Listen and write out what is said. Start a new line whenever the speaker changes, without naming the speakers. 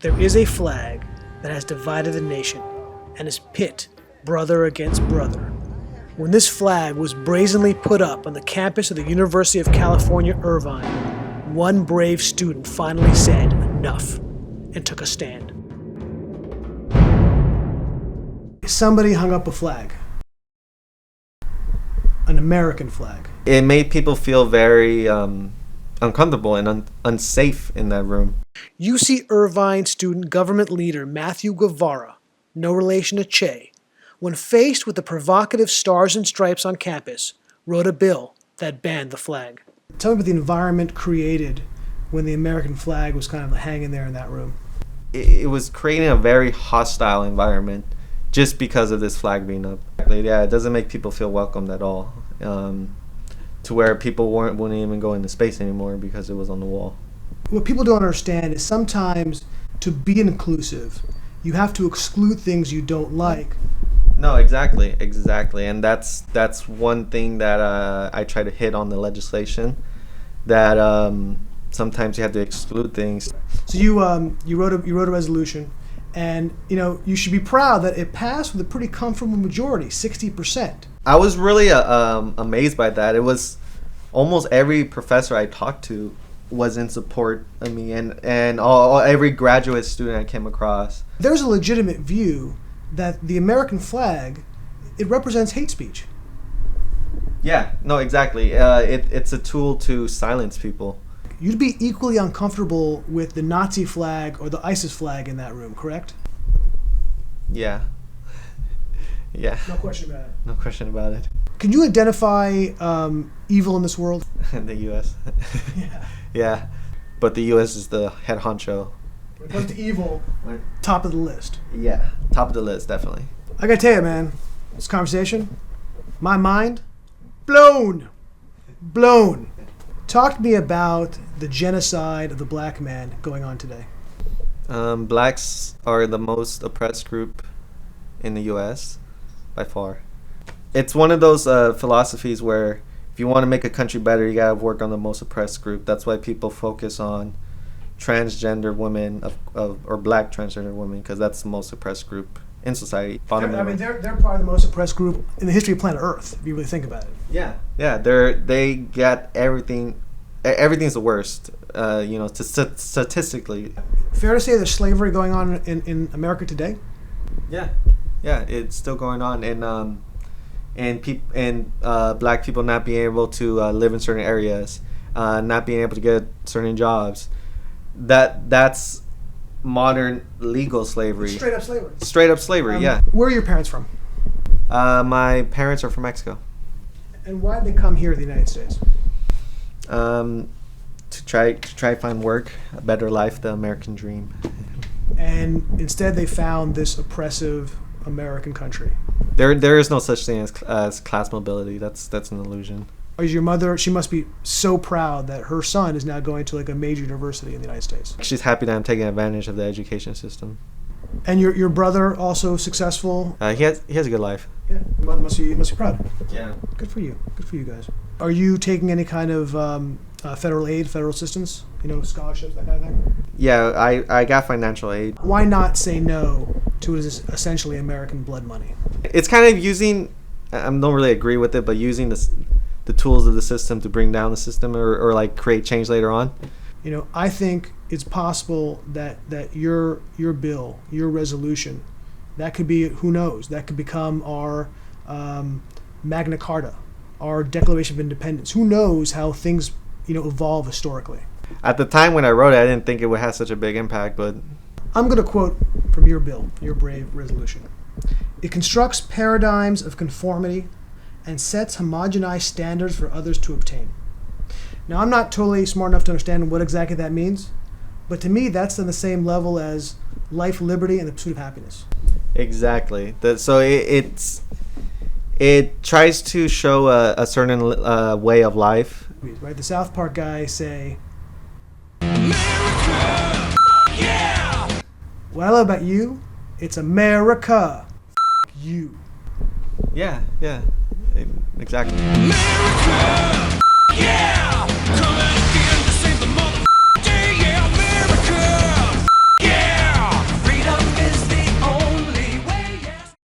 There is a flag that has divided the nation and is pit brother against brother. When this flag was brazenly put up on the campus of the University of California, Irvine, one brave student finally said enough and took a stand. Somebody hung up a flag. An American flag.
It made people feel very uncomfortable and unsafe in that room.
UC Irvine student government leader Matthew Guevara, no relation to Che, when faced with the provocative stars and stripes on campus, wrote a bill that banned the flag. Tell me about the environment created when the American flag was kind of hanging there in that room.
It was creating a very hostile environment just because of this flag being up. Yeah, it doesn't make people feel welcomed at all. To where people wouldn't even go into space anymore because it was on the wall.
What people don't understand is sometimes to be inclusive, you have to exclude things you don't like.
No, exactly, and that's one thing that I try to hit on the legislation, that sometimes you have to exclude things.
So you wrote a resolution, and you should be proud that it passed with a pretty comfortable majority, 60%.
I was really amazed by that. It was almost every professor I talked to was in support of me, and every graduate student I came across.
There's a legitimate view that the American flag, it represents hate speech.
Yeah, no, exactly. It's a tool to silence people.
You'd be equally uncomfortable with the Nazi flag or the ISIS flag in that room, correct?
Yeah. Yeah.
No question about it.
No question about it.
Can you identify evil in this world?
The U.S.
Yeah.
Yeah. But the U.S. is the head honcho.
When it comes to evil, top of the list.
Yeah. Top of the list, definitely.
I gotta tell you, man, this conversation, my mind, blown. Talk to me about the genocide of the black man going on today.
Blacks are the most oppressed group in the U.S. by far. It's one of those philosophies where if you want to make a country better, you gotta work on the most oppressed group. That's why people focus on transgender women or black transgender women, because that's the most oppressed group in society.
I mean, they're probably the most oppressed group in the history of planet Earth, if you really think about it.
Yeah. They get everything. Everything's the worst. Statistically.
Fair to say there's slavery going on in America today.
Yeah, it's still going on, and black people not being able to live in certain areas, not being able to get certain jobs. That's modern legal slavery.
Straight up slavery.
Straight up slavery. Yeah.
Where are your parents from?
My parents are from Mexico.
And why did they come here to the United States?
To try find work, a better life, the American dream.
And instead they found this oppressive American country.
There is no such thing as class mobility. That's an illusion.
Is your mother, she must be so proud that her son is now going to like a major university in the United States.
She's happy that I'm taking advantage of the education system.
And your brother also successful?
He has a good life.
Yeah, your mother must be proud.
Yeah.
Good for you guys. Are you taking any kind of federal aid, federal assistance, scholarships, that kind of thing?
Yeah, I got financial aid.
Why not say no to what is essentially American blood money?
It's kind of using, I don't really agree with it, but using the tools of the system to bring down the system or like create change later on.
I think it's possible that your bill, your resolution, that could be, who knows, that could become our Magna Carta, our Declaration of Independence. Who knows how things evolve historically.
At the time when I wrote it, I didn't think it would have such a big impact, but
I'm going to quote from your bill, your brave resolution. It constructs paradigms of conformity and sets homogenized standards for others to obtain. Now, I'm not totally smart enough to understand what exactly that means, but to me, that's on the same level as life, liberty, and the pursuit of happiness.
Exactly. So it tries to show a certain way of life.
Right? The South Park guys say,
America! Yeah!
What I love about you, it's America. You.
Yeah, exactly.
America! Yeah!